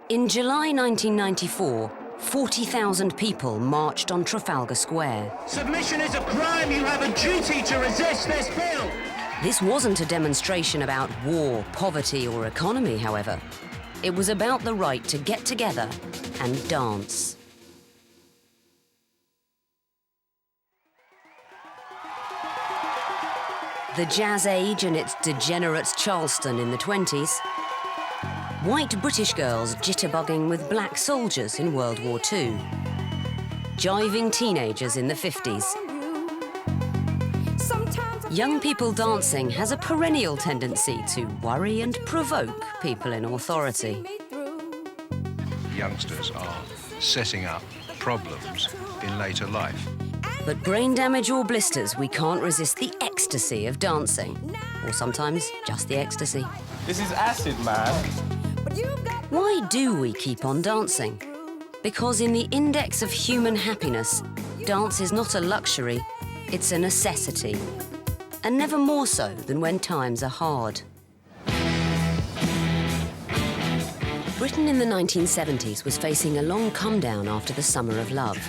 In July 1994, 40,000 people marched on Trafalgar Square. Submission is a crime. You have a duty to resist this bill. This wasn't a demonstration about war, poverty, or economy, however. It was about the right to get together and dance. The Jazz Age and its degenerate Charleston in the 20s. White British girls jitterbugging with black soldiers in World War II. Jiving teenagers in the 50s. Young people dancing has a perennial tendency to worry and provoke people in authority. Youngsters are setting up problems in later life. But brain damage or blisters, we can't resist the ecstasy of dancing. Or sometimes just the ecstasy. This is acid, man. Why do we keep on dancing? Because in the index of human happiness, dance is not a luxury, it's a necessity. And never more so than when times are hard. Britain in the 1970s was facing a long come-down after the Summer of Love.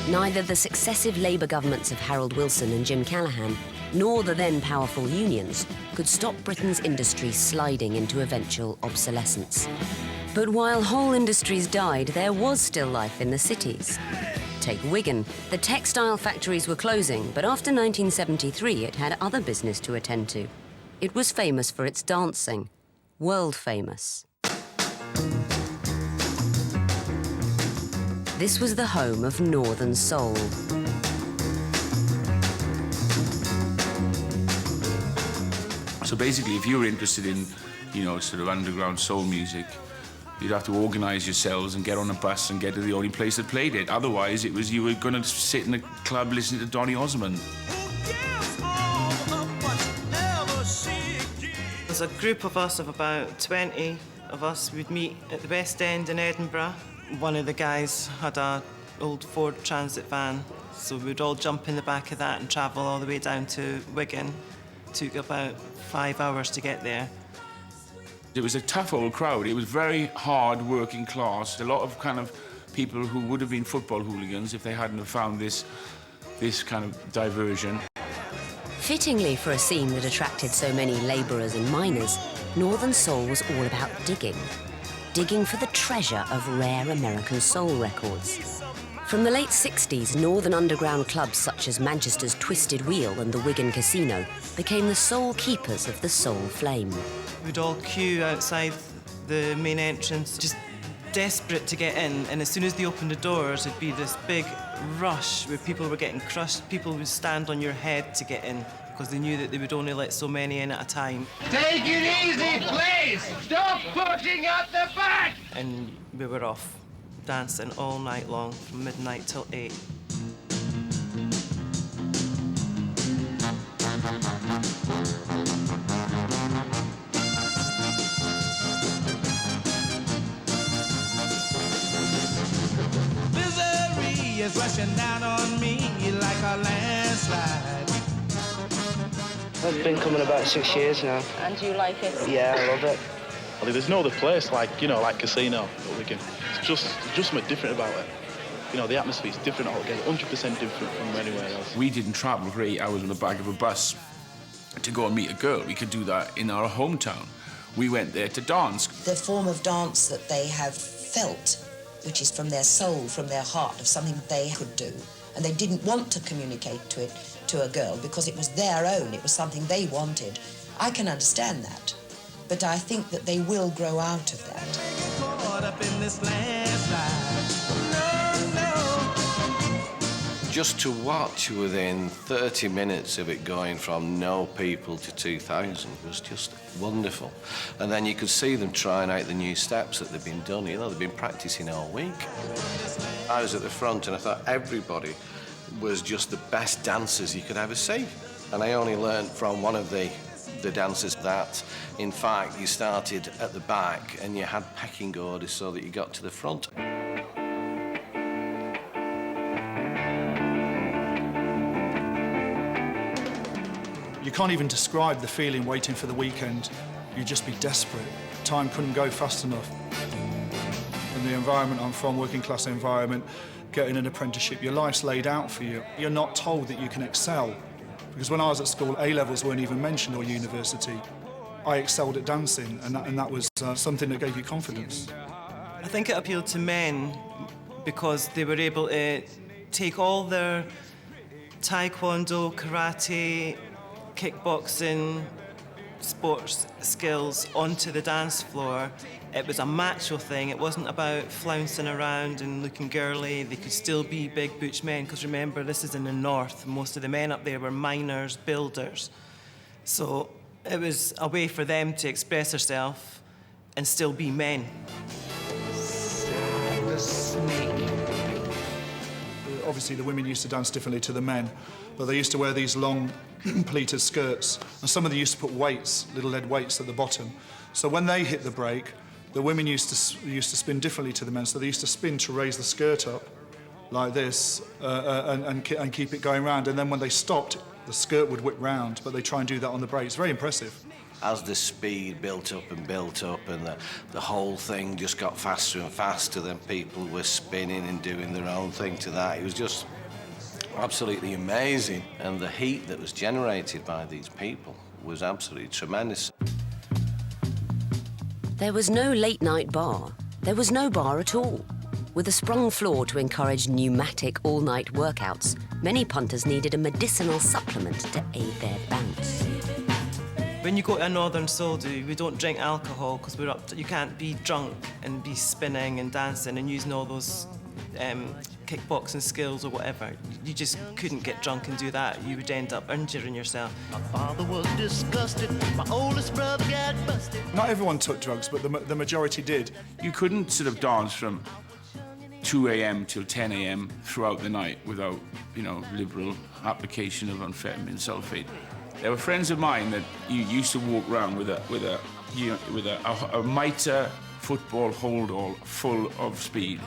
Neither the successive Labour governments of Harold Wilson and Jim Callaghan, nor the then powerful unions, could stop Britain's industry sliding into eventual obsolescence. But while whole industries died, there was still life in the cities. Take Wigan. The textile factories were closing, but after 1973 it had other business to attend to. It was famous for its dancing. World famous. This was the home of Northern Soul. So basically, if you were interested in, sort of underground soul music, you'd have to organise yourselves and get on a bus and get to the only place that played it. Otherwise, you were going to sit in a club listening to Donny Osmond. There's a group of us of about 20 of us. We'd meet at the West End in Edinburgh. One of the guys had an old Ford Transit van, so we'd all jump in the back of that and travel all the way down to Wigan. Took about 5 hours to get there. It was a tough old crowd. It was very hard working class. A lot of kind of people who would have been football hooligans if they hadn't have found this kind of diversion. Fittingly for a scene that attracted so many labourers and miners, Northern Soul was all about digging. Digging for the treasure of rare American soul records. From the late 60s, northern underground clubs such as Manchester's Twisted Wheel and the Wigan Casino became the sole keepers of the soul flame. We'd all queue outside the main entrance, just desperate to get in, and as soon as they opened the doors, it'd be this big rush where people were getting crushed. People would stand on your head to get in because they knew that they would only let so many in at a time. Take it easy, please! Stop pushing out the back! And we were off, dancing all night long, from midnight till 8. Misery is rushing down on me like a landslide. I've been coming about 6 years now. And do you like it? Yeah, I love it. Well, there's no other place like Casino at Wigan. It's just something different about it. The atmosphere's different altogether, 100% different from anywhere else. We didn't travel for 8 hours on the back of a bus to go and meet a girl. We could do that in our hometown. We went there to dance. The form of dance that they have felt, which is from their soul, from their heart, of something they could do. And they didn't want to communicate to a girl because it was their own, it was something they wanted. I can understand that, but I think that they will grow out of that. Just to watch within 30 minutes of it going from no people to 2,000 was just wonderful. And then you could see them trying out the new steps that they've been done. They've been practicing all week. I was at the front and I thought everybody was just the best dancers you could ever see. And I only learned from one of the dancers that, in fact, you started at the back and you had pecking orders so that you got to the front. You can't even describe the feeling waiting for the weekend. You'd just be desperate. Time couldn't go fast enough. And the environment I'm from, working class environment, getting an apprenticeship, your life's laid out for you. You're not told that you can excel. Because when I was at school, A-levels weren't even mentioned, or university. I excelled at dancing, and that was something that gave you confidence. I think it appealed to men because they were able to take all their taekwondo, karate, kickboxing, sports skills onto the dance floor. It was a macho thing. It wasn't about flouncing around and looking girly. They could still be big butch men, because remember, this is in the north. Most of the men up there were miners, builders. So it was a way for them to express themselves and still be men. Obviously, the women used to dance differently to the men, but they used to wear these long pleated skirts, and some of them used to put weights, little lead weights at the bottom. So when they hit the break, the women used to spin differently to the men, so they used to spin to raise the skirt up like this and keep it going round, and then when they stopped, the skirt would whip round, but they try and do that on the break. It's very impressive. As the speed built up and the whole thing just got faster and faster, then people were spinning and doing their own thing to that. It was just absolutely amazing. And the heat that was generated by these people was absolutely tremendous. There was no late-night bar. There was no bar at all. With a sprung floor to encourage pneumatic all-night workouts, many punters needed a medicinal supplement to aid their bounce. When you go to a Northern Soul do, we don't drink alcohol because we're up to, you can't be drunk and be spinning and dancing and using all those kickboxing skills or whatever. You just couldn't get drunk and do that. You would end up injuring yourself. My father was disgusted. My oldest brother got busted. Not everyone took drugs, but the majority did. You couldn't sort of dance from 2 a.m. till 10 a.m. throughout the night without, you know, liberal application of amphetamine sulfate. There were friends of mine that you used to walk around with a mitre football holdall full of speed.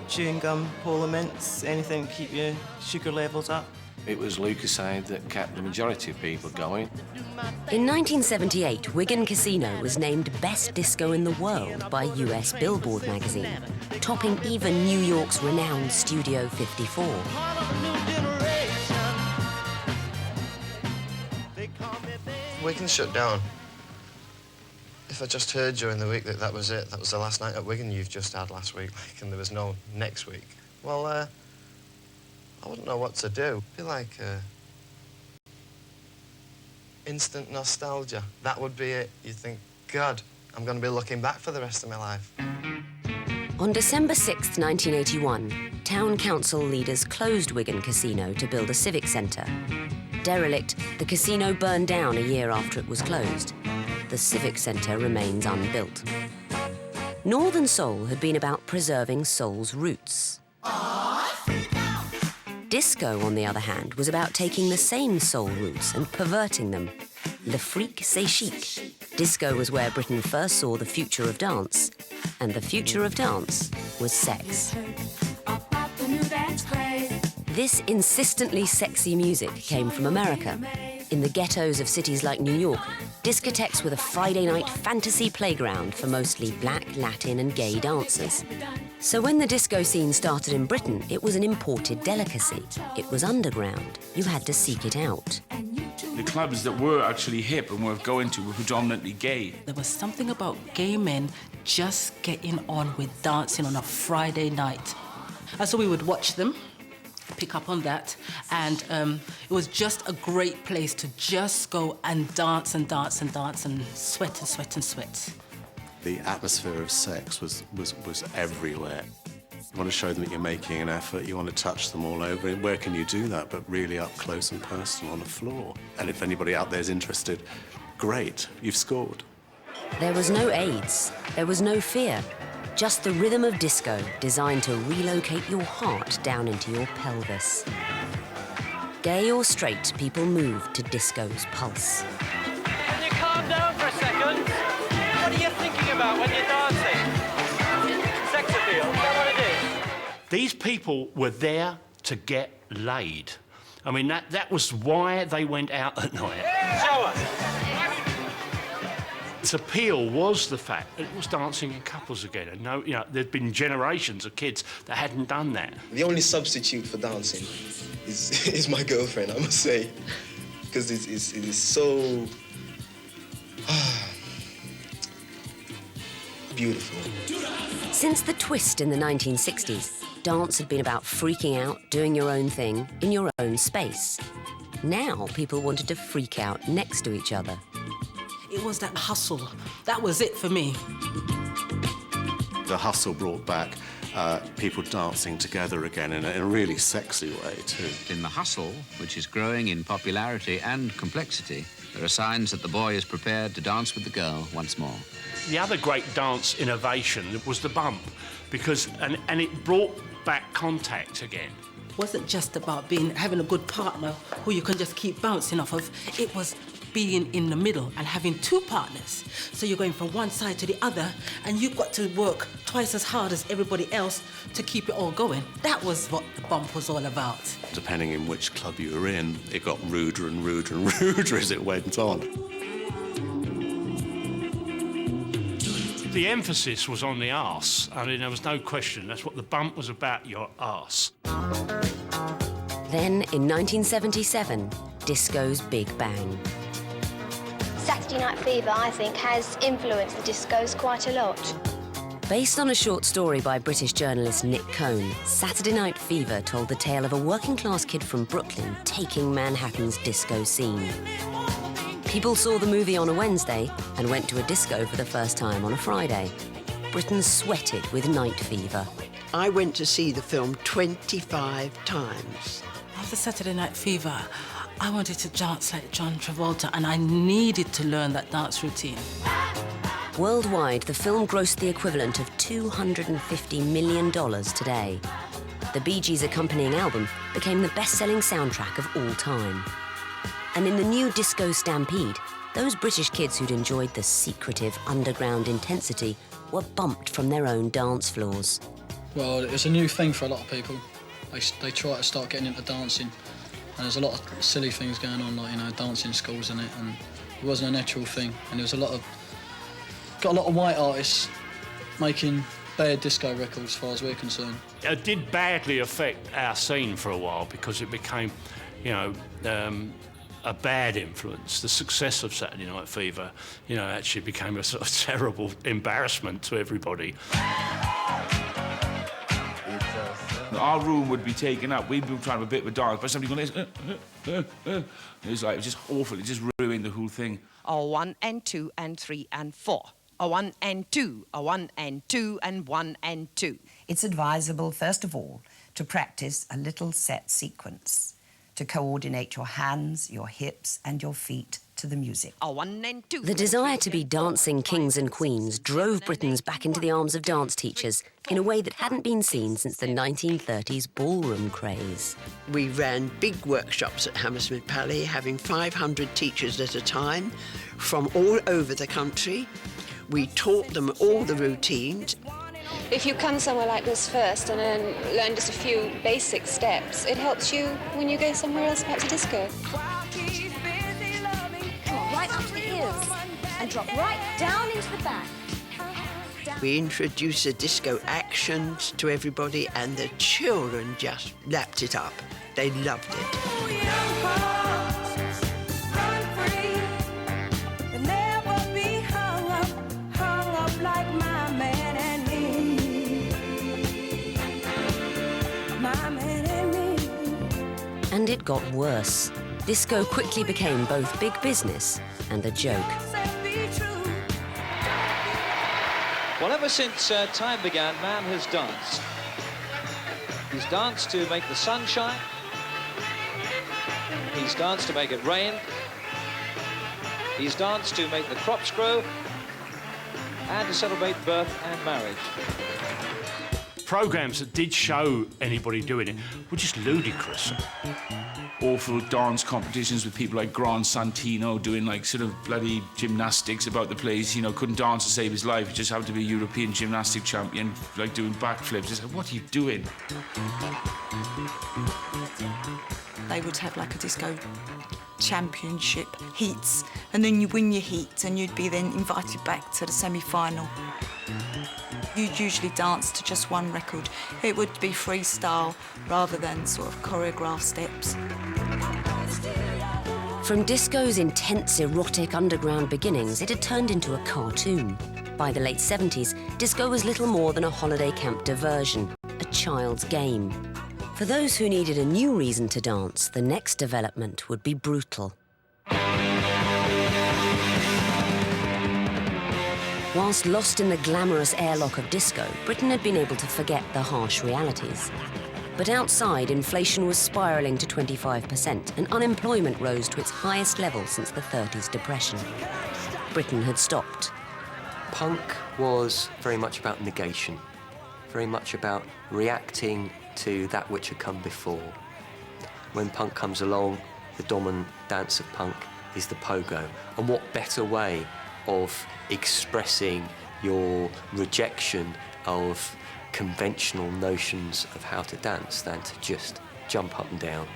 Chewing gum, Polar mints, anything to keep your sugar levels up. It was Lucasade that kept the majority of people going. In 1978, Wigan Casino was named Best Disco in the World by US Billboard magazine, topping even New York's renowned Studio 54. Wigan shut down. If I just heard during the week that was it, that was the last night at Wigan you've just had last week, like, and there was no next week, well, I wouldn't know what to do. It'd be like instant nostalgia. That would be it. You think, God, I'm going to be looking back for the rest of my life. On December 6th, 1981, town council leaders closed Wigan Casino to build a civic centre. Derelict, the casino burned down a year after it was closed. The civic centre remains unbuilt. Northern Soul had been about preserving soul's roots. Disco, on the other hand, was about taking the same soul roots and perverting them. Le fric, c'est chic. Disco was where Britain first saw the future of dance, and the future of dance was sex. This insistently sexy music came from America. In the ghettos of cities like New York, discotheques were the Friday night fantasy playground for mostly black, Latin and gay dancers. So when the disco scene started in Britain, it was an imported delicacy. It was underground. You had to seek it out. The clubs that were actually hip and worth going to were predominantly gay. There was something about gay men just getting on with dancing on a Friday night. And so we would watch them, pick up on that, and it was just a great place to just go and dance and dance and dance and sweat and sweat and sweat. The atmosphere of sex was everywhere. You want to show them that you're making an effort, you want to touch them all over. Where can you do that but really up close and personal on the floor? And if anybody out there is interested, great, you've scored. There was no AIDS, there was no fear. Just the rhythm of disco designed to relocate your heart down into your pelvis. Gay or straight, people moved to disco's pulse. Can you calm down for a second? What are you thinking about when you're dancing? Sex appeal, is that what it is? These people were there to get laid. I mean, that was why they went out at night. Show us. its appeal was the fact that it was dancing in couples again. And no, you know, there'd been generations of kids that hadn't done that. The only substitute for dancing is my girlfriend, I must say, because it is so beautiful. Since the twist in the 1960s, dance had been about freaking out, doing your own thing, in your own space. Now people wanted to freak out next to each other. It was that hustle. That was it for me. The hustle brought back people dancing together again in a really sexy way, too. In the hustle, which is growing in popularity and complexity, there are signs that the boy is prepared to dance with the girl once more. The other great dance innovation was the bump, because and it brought back contact again. It wasn't just about having a good partner who you can just keep bouncing off of. It was being in the middle and having two partners. So you're going from one side to the other, and you've got to work twice as hard as everybody else to keep it all going. That was what the bump was all about. Depending in which club you were in, it got ruder and ruder and ruder as it went on. The emphasis was on the arse. I mean, there was no question. That's what the bump was about, your arse. Then, in 1977, disco's big bang. Saturday Night Fever, I think, has influenced the discos quite a lot. Based on a short story by British journalist Nick Cohn, Saturday Night Fever told the tale of a working-class kid from Brooklyn taking Manhattan's disco scene. People saw the movie on a Wednesday and went to a disco for the first time on a Friday. Britain sweated with night fever. I went to see the film 25 times. After Saturday Night Fever, I wanted to dance like John Travolta, and I needed to learn that dance routine. Worldwide, the film grossed the equivalent of $250 million today. The Bee Gees' accompanying album became the best-selling soundtrack of all time. And in the new disco stampede, those British kids who'd enjoyed the secretive underground intensity were bumped from their own dance floors. Well, it was a new thing for a lot of people. They try to start getting into dancing, and there's a lot of silly things going on, like, you know, dancing schools and it, and it wasn't a natural thing. And there was got a lot of white artists making bad disco records, as far as we're concerned. It did badly affect our scene for a while because it became, you know, a bad influence. The success of Saturday Night Fever, you know, actually became a sort of terrible embarrassment to everybody. Our room would be taken up. We'd be trying to have a bit of a dance, but somebody going, it was like, it was just awful. It just ruined the whole thing. A 1 and 2 and 3 and 4. A 1 and 2, a 1 and 2 and 1 and 2. It's advisable, first of all, to practice a little set sequence, to coordinate your hands, your hips and your feet to the music. A 1 and 2. The desire to be dancing kings and queens drove Britons back into the arms of dance teachers in a way that hadn't been seen since the 1930s ballroom craze. We ran big workshops at Hammersmith Pally, having 500 teachers at a time from all over the country. We taught them all the routines. If you come somewhere like this first and then learn just a few basic steps, it helps you when you go somewhere else, perhaps a disco. Come on, right up to the ears and drop right down into the back. We introduced the disco actions to everybody, and the children just lapped it up. They loved it. And it got worse. Disco quickly became both big business and a joke. Well, ever since time began, man has danced. He's danced to make the sun shine. He's danced to make it rain. He's danced to make the crops grow and to celebrate birth and marriage. Programmes that did show anybody doing it were just ludicrous. Awful dance competitions with people like Grant Santino doing like sort of bloody gymnastics about the place, you know, couldn't dance to save his life, he just happened to be a European gymnastic champion, like doing backflips. It's like, what are you doing? They would have like a disco championship heats, and then you win your heat and you'd be then invited back to the semi-final. You'd usually dance to just one record. It would be freestyle rather than sort of choreographed steps. From disco's intense, erotic underground beginnings, it had turned into a cartoon. By the late 70s, disco was little more than a holiday camp diversion, a child's game. For those who needed a new reason to dance, the next development would be brutal. Whilst lost in the glamorous airlock of disco, Britain had been able to forget the harsh realities. But outside, inflation was spiralling to 25% and unemployment rose to its highest level since the 30s depression. Britain had stopped. Punk was very much about negation, very much about reacting to that which had come before. When punk comes along, the dominant dance of punk is the pogo. And what better way of expressing your rejection of conventional notions of how to dance than to just jump up and down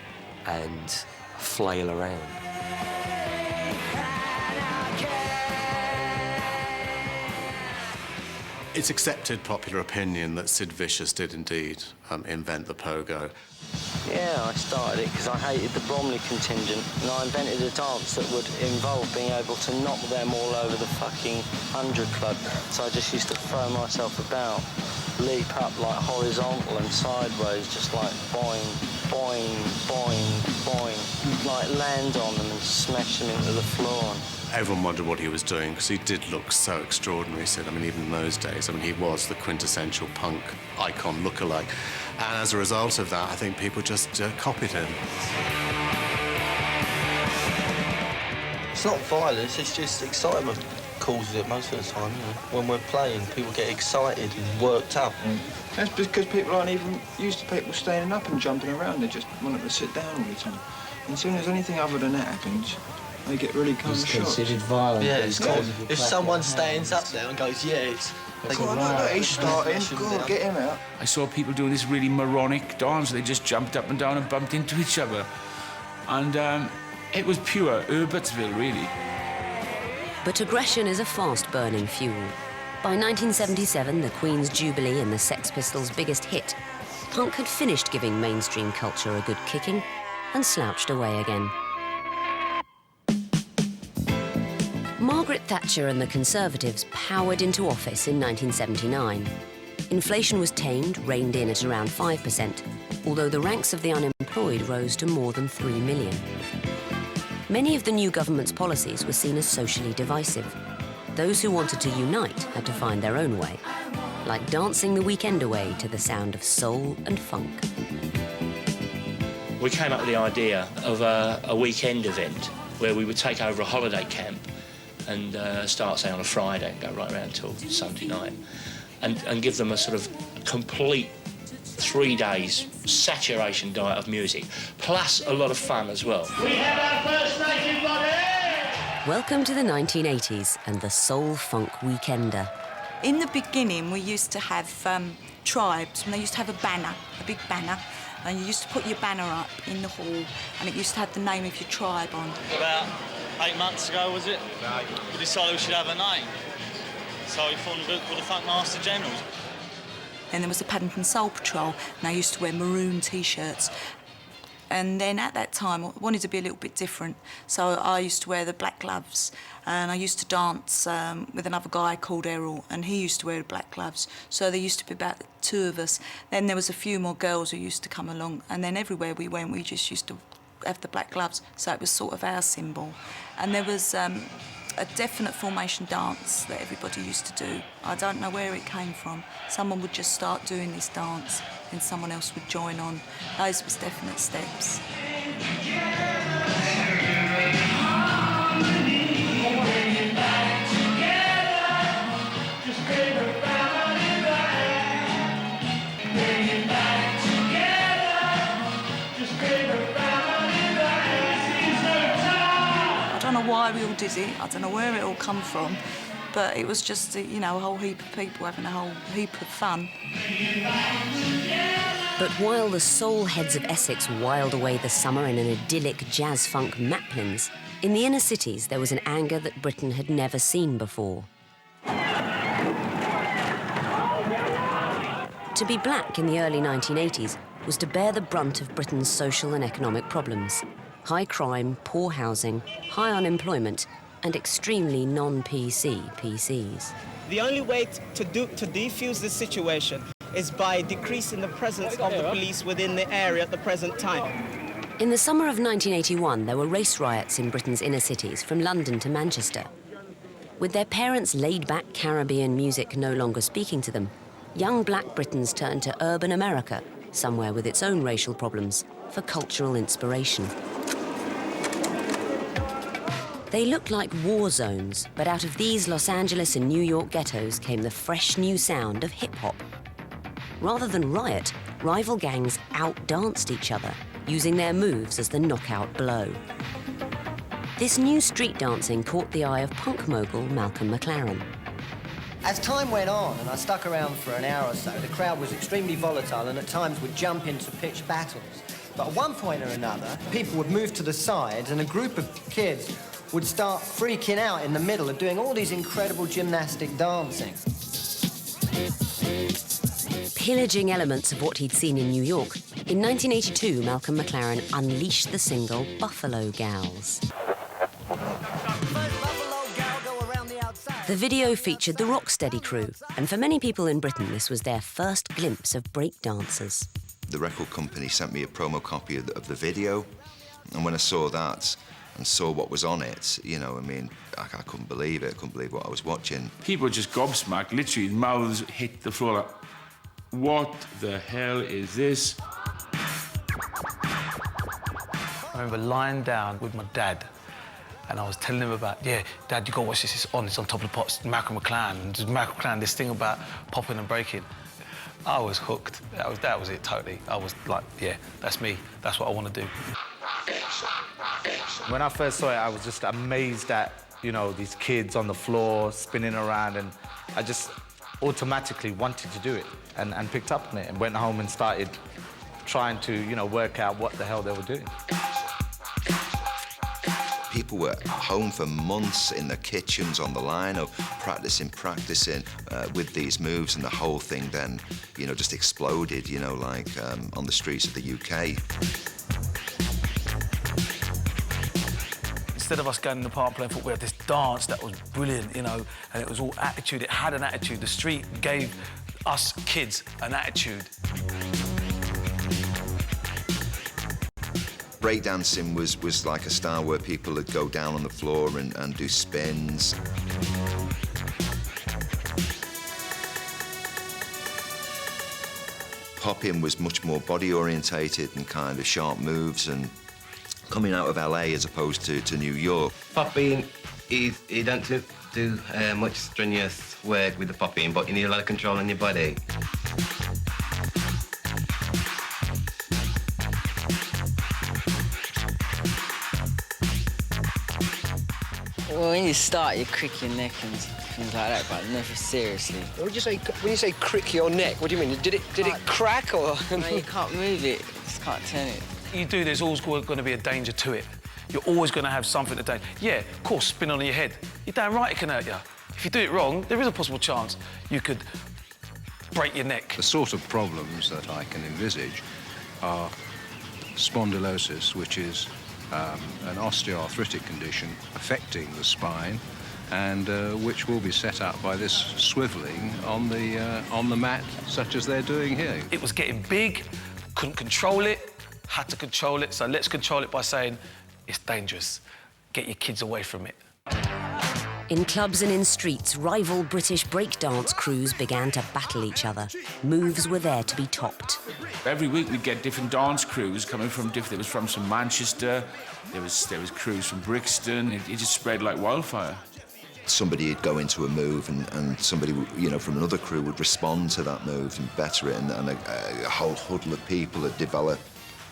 and flail around. It's accepted popular opinion that Sid Vicious did indeed invent the pogo. Yeah, I started it because I hated the Bromley contingent, and I invented a dance that would involve being able to knock them all over the fucking 100 Club. So I just used to throw myself about, leap up like horizontal and sideways, just like boing, boing, boing, boing, like land on them and smash them into the floor. Everyone wondered what he was doing because he did look so extraordinary, Sid. I mean, even in those days, I mean, he was the quintessential punk icon lookalike. And as a result of that, I think people just copied him. It's not violence, it's just excitement causes it most of the time, you know. When we're playing, people get excited and worked up. That's because people aren't even used to people standing up and jumping around. They just want them to sit down all the time. And as soon as anything other than that happens, they get really kind of shocked. It's considered violent. Yeah, it's cool. If someone stands up there and goes, yeah, it's... He's starting. Go, get him out. I saw people doing this really moronic dance. They just jumped up and down and bumped into each other. And it was pure Herbertsville, really. But aggression is a fast-burning fuel. By 1977, the Queen's Jubilee and the Sex Pistols' biggest hit, punk had finished giving mainstream culture a good kicking and slouched away again. Margaret Thatcher and the Conservatives powered into office in 1979. Inflation was tamed, reined in at around 5%, although the ranks of the unemployed rose to more than 3 million. Many of the new government's policies were seen as socially divisive. Those who wanted to unite had to find their own way, like dancing the weekend away to the sound of soul and funk. We came up with the idea of a weekend event where we would take over a holiday camp and start, say, on a Friday and go right around till Sunday night and give them a sort of complete 3 days saturation diet of music, plus a lot of fun as well. We have our first native body! Welcome to the 1980s and the Soul Funk Weekender. In the beginning, we used to have tribes, and they used to have a banner, a big banner, and you used to put your banner up in the hall, and it used to have the name of your tribe on. About 8 months ago, was it? We decided we should have a name. So we formed with the Funk Master Generals. Then there was the Paddington Soul Patrol, and they used to wear maroon T-shirts. And then at that time, I wanted to be a little bit different, so I used to wear the black gloves, and I used to dance with another guy called Errol, and he used to wear the black gloves. So there used to be about 2 of us. Then there was a few more girls who used to come along, and then everywhere we went, we just used to have the black gloves, so it was sort of our symbol. And there was a definite formation dance that everybody used to do. I don't know where it came from. Someone would just start doing this dance and someone else would join on. Those was definite steps. I don't know why we all did it, I don't know where it all come from, but it was just, you know, a whole heap of people having a whole heap of fun. But while the soul heads of Essex whiled away the summer in an idyllic jazz-funk Maplins, in the inner cities there was an anger that Britain had never seen before. To be black in the early 1980s was to bear the brunt of Britain's social and economic problems. High crime, poor housing, high unemployment, and extremely non-PC PCs. The only way to defuse this situation is by decreasing the presence of the police within the area at the present time. In the summer of 1981, there were race riots in Britain's inner cities, from London to Manchester. With their parents' laid-back Caribbean music no longer speaking to them, young black Britons turned to urban America, somewhere with its own racial problems, for cultural inspiration. They looked like war zones, but out of these Los Angeles and New York ghettos came the fresh new sound of hip-hop. Rather than riot, rival gangs out-danced each other, using their moves as the knockout blow. This new street dancing caught the eye of punk mogul Malcolm McLaren. As time went on and I stuck around for an hour or so, the crowd was extremely volatile and at times would jump into pitched battles. But at one point or another, people would move to the sides and a group of kids would start freaking out in the middle of doing all these incredible gymnastic dancing. Pillaging elements of what he'd seen in New York, in 1982, Malcolm McLaren unleashed the single Buffalo Gals. The video featured the Rocksteady crew, and for many people in Britain, this was their first glimpse of breakdancers. The record company sent me a promo copy of the video, and when I saw that and saw what was on it, you know, I mean, I couldn't believe it. I couldn't believe what I was watching. People were just gobsmacked, literally, mouths hit the floor like, what the hell is this? I remember lying down with my dad, and I was telling him about, yeah, Dad, you gotta watch this, it's on top of the pots, Malcolm McLaren, and just Malcolm McLaren, this thing about popping and breaking. I was hooked. That was it, totally. I was like, yeah, that's me. That's what I want to do. When I first saw it, I was just amazed at, you know, these kids on the floor spinning around, and I just automatically wanted to do it and picked up on it and went home and started trying to, you know, work out what the hell they were doing. People were home for months in their kitchens on the line of practicing with these moves, and the whole thing then, you know, just exploded, you know, like on the streets of the UK. Instead of us going in the park playing football, we had this dance that was brilliant, you know, and it was all attitude. It had an attitude. The street gave us kids an attitude. Breakdancing was like a style where people would go down on the floor and do spins. Popping was much more body-orientated and kind of sharp moves, and coming out of LA as opposed to New York. Popping, you don't do much strenuous work with the popping, but you need a lot of control on your body. Well, when you start, you crick your neck and things like that, but never seriously. What would you say when you say crick your neck? What do you mean? Did it crack or? No, you can't move it. You just can't turn it. You do, there's always going to be a danger to it. You're always going to have something to do. Yeah, of course, spin on your head. You're damn right it can hurt you. If you do it wrong, there is a possible chance you could break your neck. The sort of problems that I can envisage are spondylosis, which is an osteoarthritic condition affecting the spine, and which will be set up by this swivelling on the mat, such as they're doing here. It was getting big, couldn't control it, had to control it, so let's control it by saying it's dangerous. Get your kids away from it. In clubs and in streets, rival British breakdance crews began to battle each other. Moves were there to be topped. Every week we'd get different dance crews coming from different. There was from some Manchester, there was crews from Brixton. It just spread like wildfire. Somebody would go into a move, and somebody, you know, from another crew would respond to that move and better it, and a whole huddle of people had developed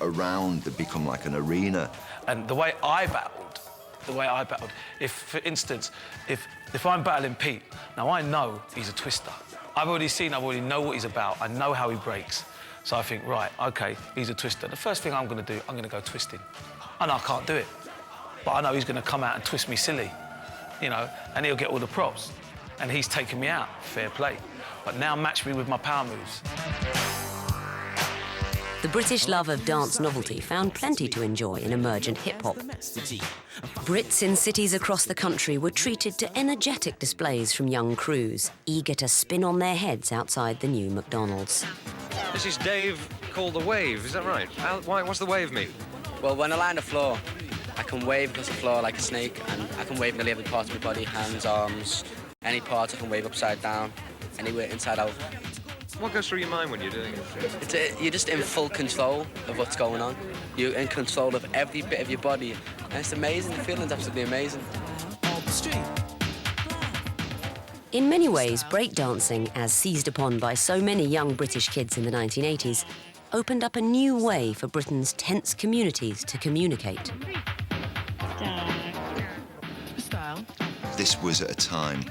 around that become like an arena. And the way I battled, if, for instance, if I'm battling Pete, now I know he's a twister. I already know what he's about. I know how he breaks. So I think, right, OK, he's a twister. The first thing I'm going to do, I'm going to go twisting. I know I can't do it, but I know he's going to come out and twist me silly, you know, and he'll get all the props. And he's taken me out, fair play. But now match me with my power moves. The British love of dance novelty found plenty to enjoy in emergent hip-hop. Brits in cities across the country were treated to energetic displays from young crews, eager to spin on their heads outside the new McDonald's. This is Dave called the Wave, is that right? What's the wave mean? Well, when I lie on the floor, I can wave across the floor like a snake, and I can wave nearly every part of my body, hands, arms, any part I can wave upside down, anywhere inside out. What goes through your mind when you're doing it? You're just in full control of what's going on. You're in control of every bit of your body, and it's amazing. The feeling's absolutely amazing. In many ways, breakdancing, as seized upon by so many young British kids in the 1980s, opened up a new way for Britain's tense communities to communicate. This was at a time,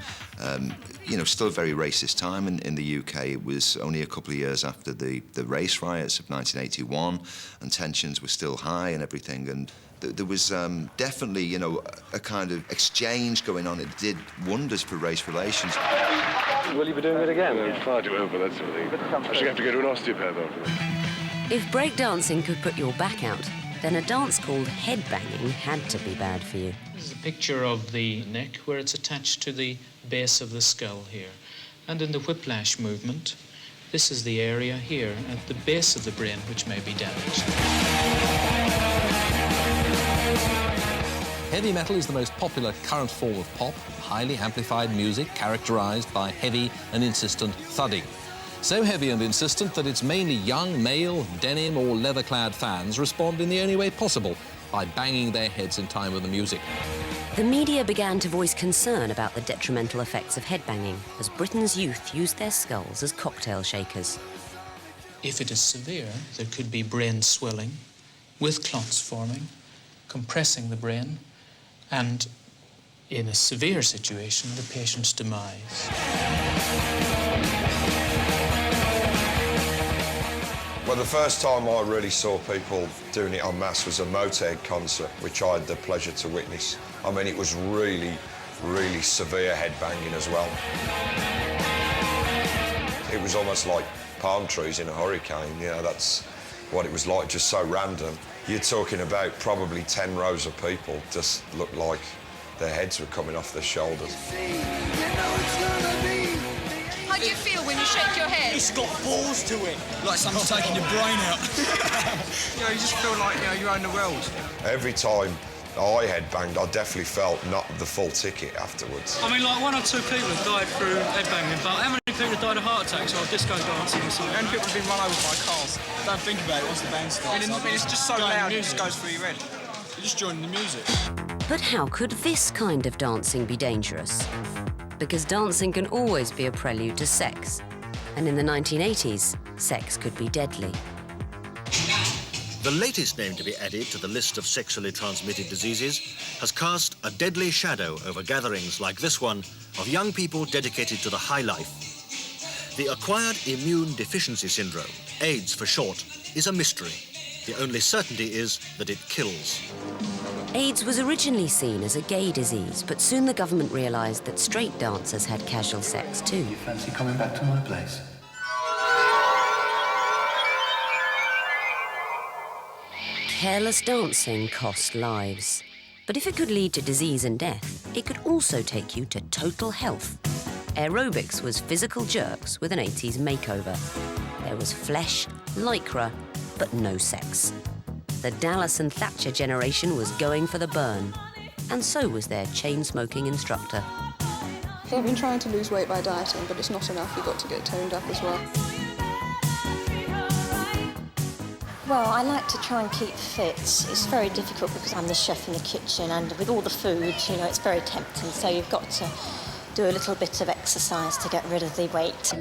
you know, still a very racist time in the UK. It was only a couple of years after the race riots of 1981, and tensions were still high and everything. And there was definitely, you know, a kind of exchange going on. It did wonders for race relations. Will you be doing it again? I'm far too over that sort of thing. I should have to go to an osteopath after that. If breakdancing could put your back out, then a dance called headbanging had to be bad for you. This is a picture of the neck where it's attached to the base of the skull here. And in the whiplash movement, this is the area here at the base of the brain which may be damaged. Heavy metal is the most popular current form of pop, highly amplified music characterized by heavy and insistent thudding. So heavy and insistent that it's mainly young, male, denim or leather-clad fans respond in the only way possible, by banging their heads in time with the music. The media began to voice concern about the detrimental effects of headbanging as Britain's youth used their skulls as cocktail shakers. If it is severe, there could be brain swelling, with clots forming, compressing the brain, and in a severe situation, the patient's demise. Well, the first time I really saw people doing it en masse was a Motorhead concert, which I had the pleasure to witness. I mean, it was really, really severe headbanging as well. It was almost like palm trees in a hurricane, you know, that's what it was like, just so random. You're talking about probably 10 rows of people just looked like their heads were coming off their shoulders. How do you feel when you shake your head? It's got balls to it. Like someone's taking your brain out. You know, you just feel like, you know, you own the world. Every time I headbanged, I definitely felt not the full ticket afterwards. I mean, like 1 or 2 people have died through headbanging, but how many people have died of heart attacks or disco dancing or something? How many people have been run over by cars? Don't think about it once the band starts. I mean, it's just so loud, it just goes through your head. You're just joining the music. But how could this kind of dancing be dangerous? Because dancing can always be a prelude to sex. And in the 1980s, sex could be deadly. The latest name to be added to the list of sexually transmitted diseases has cast a deadly shadow over gatherings like this one of young people dedicated to the high life. The acquired immune deficiency syndrome, AIDS for short, is a mystery. The only certainty is that it kills. AIDS was originally seen as a gay disease, but soon the government realised that straight dancers had casual sex too. You fancy coming back to my place? Careless dancing cost lives. But if it could lead to disease and death, it could also take you to total health. Aerobics was physical jerks with an 80s makeover. There was flesh, lycra, but no sex. The Dallas and Thatcher generation was going for the burn, and so was their chain-smoking instructor. I've been trying to lose weight by dieting, but it's not enough. You've got to get toned up as well. Well, I like to try and keep fit. It's very difficult because I'm the chef in the kitchen, and with all the food, you know, it's very tempting. So you've got to do a little bit of exercise to get rid of the weight.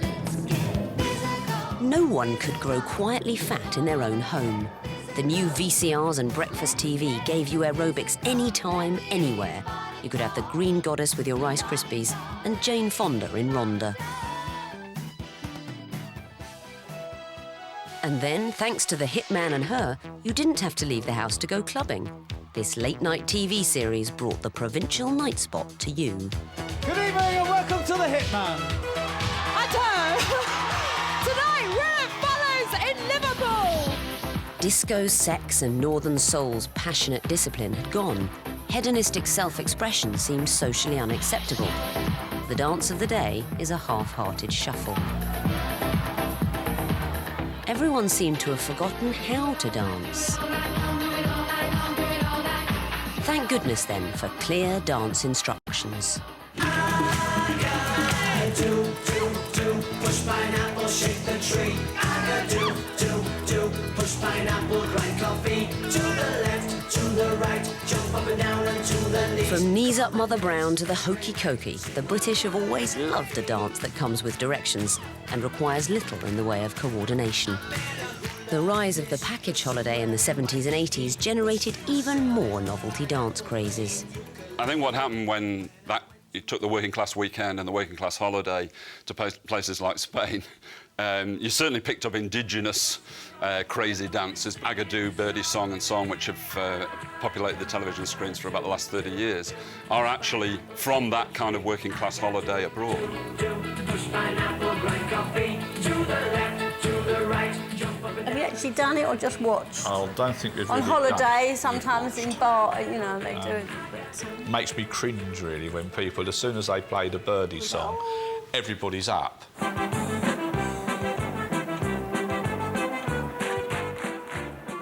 No one could grow quietly fat in their own home. The new VCRs and breakfast TV gave you aerobics anytime, anywhere. You could have the Green Goddess with your Rice Krispies and Jane Fonda in Rhonda. And then, thanks to The Hitman and Her, you didn't have to leave the house to go clubbing. This late-night TV series brought the provincial night spot to you. Good evening and welcome to The Hitman. Tonight we're at Follows in Liverpool. Disco, sex and Northern Soul's passionate discipline had gone. Hedonistic self-expression seemed socially unacceptable. The dance of the day is a half-hearted shuffle. Everyone seemed to have forgotten how to dance. Thank goodness, then, for clear dance instructions. Push pineapple, shake the tree. Push pineapple, grind coffee. To the left, to the right, jump up and down and to the knees. From Knees Up Mother Brown to the Hokey Cokey, the British have always loved a dance that comes with directions and requires little in the way of coordination. The rise of the package holiday in the 70s and 80s generated even more novelty dance crazes. I think what happened when you took the working class weekend and the working class holiday to places like Spain, you certainly picked up indigenous crazy dances, Agadoo, Birdie Song and so on, which have populated the television screens for about the last 30 years, are actually from that kind of working class holiday abroad. Have you actually done it or just watched? I don't think we've On really holiday, done. sometimes in bar, you know, they do it. Makes me cringe, really, when people, as soon as they play the Birdie Song, everybody's up.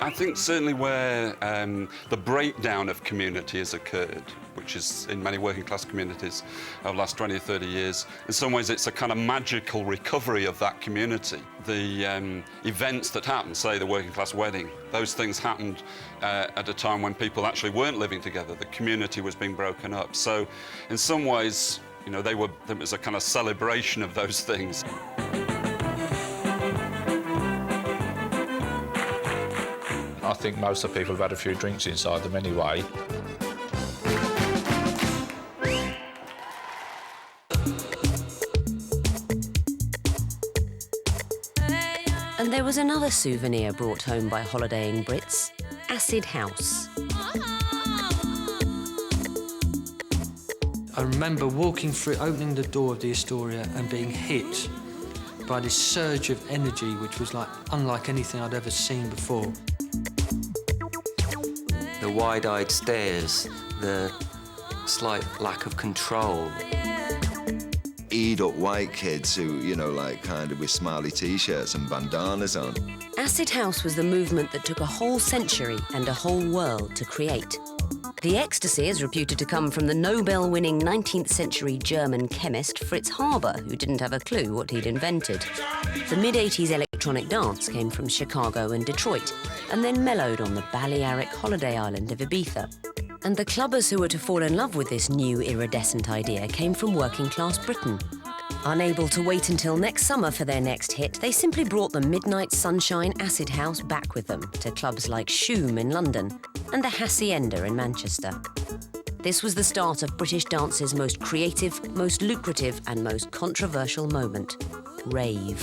I think certainly where the breakdown of community has occurred, which is in many working class communities over the last 20 or 30 years, in some ways it's a kind of magical recovery of that community. The events that happened, say the working class wedding, those things happened at a time when people actually weren't living together. The community was being broken up. So in some ways, you know, there was a kind of celebration of those things. I think most of the people have had a few drinks inside them anyway. And there was another souvenir brought home by holidaying Brits, Acid House. I remember walking through, opening the door of the Astoria and being hit by this surge of energy which was unlike anything I'd ever seen before. The wide-eyed stares, the slight lack of control. Eat-up white kids who, you know, like kind of with smiley T-shirts and bandanas on. Acid House was the movement that took a whole century and a whole world to create. The ecstasy is reputed to come from the Nobel-winning 19th century German chemist Fritz Haber, who didn't have a clue what he'd invented. The mid-80s electronic dance came from Chicago and Detroit, and then mellowed on the Balearic holiday island of Ibiza. And the clubbers who were to fall in love with this new iridescent idea came from working-class Britain. Unable to wait until next summer for their next hit, they simply brought the Midnight Sunshine Acid House back with them to clubs like Shoom in London and the Hacienda in Manchester. This was the start of British dance's most creative, most lucrative and most controversial moment, rave.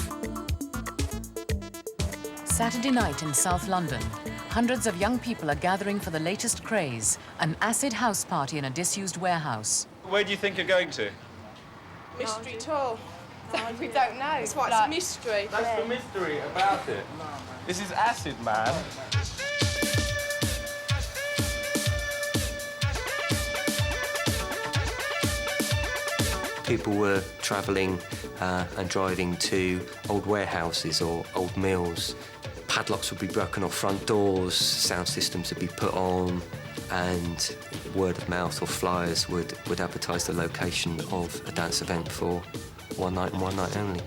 Saturday night in South London, hundreds of young people are gathering for the latest craze, an acid house party in a disused warehouse. Where do you think you're going to? Mystery tour. We don't know. That's why it's a mystery. That's the mystery about it. This is acid, man. People were travelling and driving to old warehouses or old mills. Padlocks would be broken off front doors, sound systems would be put on, and word of mouth or flyers would advertise the location of a dance event for one night and one night only.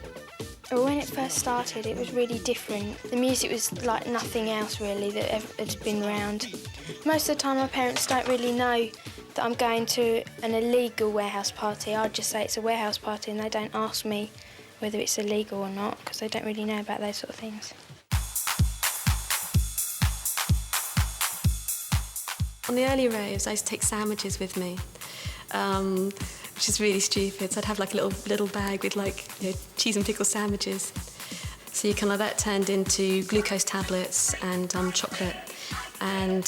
When it first started, it was really different. The music was like nothing else really that had been around. Most of the time, my parents don't really know that I'm going to an illegal warehouse party. I'd just say it's a warehouse party and they don't ask me whether it's illegal or not because they don't really know about those sort of things. On the early raves, I used to take sandwiches with me, which is really stupid. So I'd have like a little bag with like cheese and pickle sandwiches. So you kind of that turned into glucose tablets and chocolate, and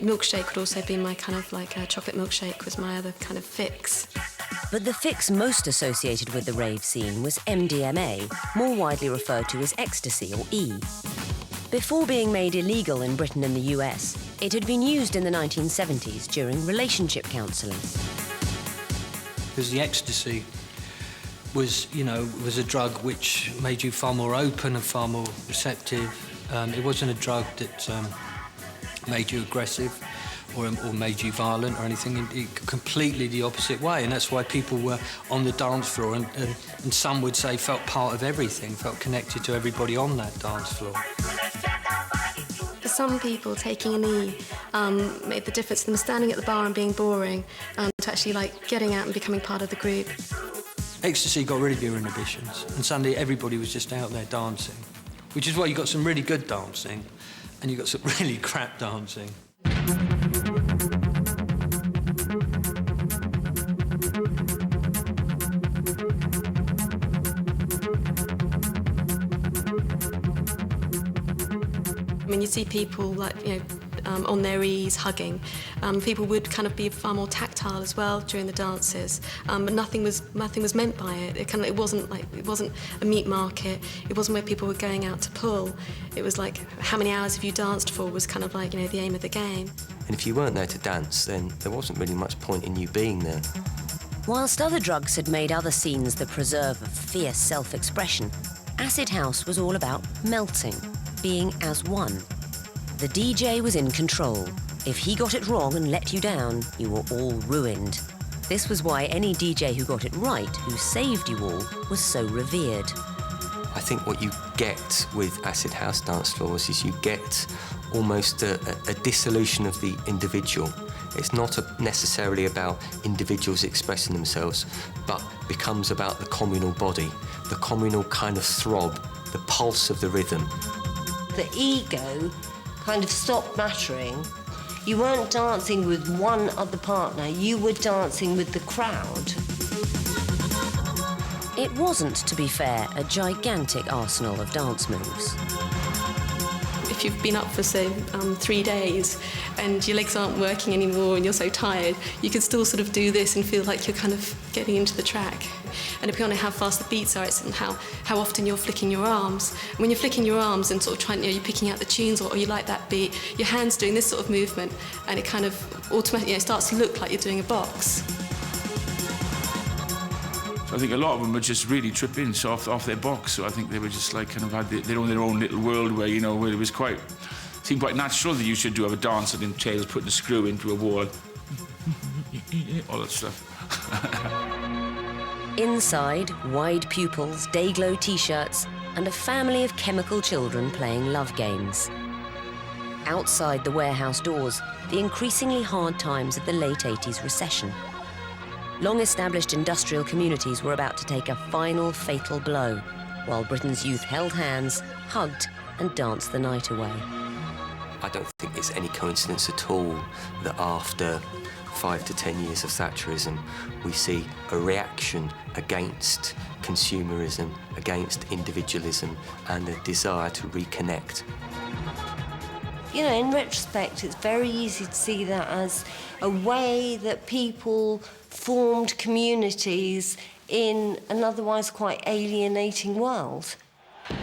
milkshake would also be my kind of like a chocolate milkshake was my other kind of fix. But the fix most associated with the rave scene was MDMA, more widely referred to as ecstasy or E. Before being made illegal in Britain and the US, it had been used in the 1970s during relationship counselling. Because the ecstasy was, you know, was a drug which made you far more open and far more receptive. It wasn't a drug that made you aggressive or made you violent or anything. It completely the opposite way, and that's why people were on the dance floor and some would say felt part of everything, felt connected to everybody on that dance floor. For some people, taking an E made the difference from them standing at the bar and being boring to actually like getting out and becoming part of the group. Ecstasy got rid of your inhibitions, and suddenly everybody was just out there dancing, which is why you got some really good dancing and you got some really crap dancing. When you see people like, you know, on their E's hugging, people would kind of be far more tactile as well during the dances, but nothing was meant by it. It wasn't a meat market. It wasn't where people were going out to pull. It was like how many hours have you danced for was kind of like, you know, the aim of the game. And if you weren't there to dance, then there wasn't really much point in you being there. Whilst other drugs had made other scenes the preserve of fierce self-expression, acid house was all about melting, being as one. The DJ was in control. If he got it wrong and let you down, you were all ruined. This was why any DJ who got it right, who saved you all, was so revered. I think what you get with acid house dance floors is you get almost a dissolution of the individual. It's not necessarily about individuals expressing themselves, but becomes about the communal body, the communal kind of throb, the pulse of the rhythm. The ego kind of stopped mattering. You weren't dancing with one other partner, you were dancing with the crowd. It wasn't, to be fair, a gigantic arsenal of dance moves. If you've been up for, say, 3 days and your legs aren't working anymore and you're so tired, you can still sort of do this and feel like you're kind of getting into the track. And depending on how fast the beats are, it's and how often you're flicking your arms. And when you're flicking your arms and sort of trying, you know, you're picking out the tunes or you like that beat, your hand's doing this sort of movement and it kind of automatically, you know, starts to look like you're doing a box. I think a lot of them were just really tripping off their box. So I think they were just like kind of had their own little world where, you know, where it was seemed quite natural that you should have a dance that entails putting a screw into a wall, all that stuff. Inside, wide pupils, day-glow T-shirts, and a family of chemical children playing love games. Outside the warehouse doors, the increasingly hard times of the late 80s recession. Long-established industrial communities were about to take a final fatal blow, while Britain's youth held hands, hugged, and danced the night away. I don't think it's any coincidence at all that after 5 to 10 years of Thatcherism, we see a reaction against consumerism, against individualism, and a desire to reconnect. You know, in retrospect, it's very easy to see that as a way that people formed communities in an otherwise quite alienating world.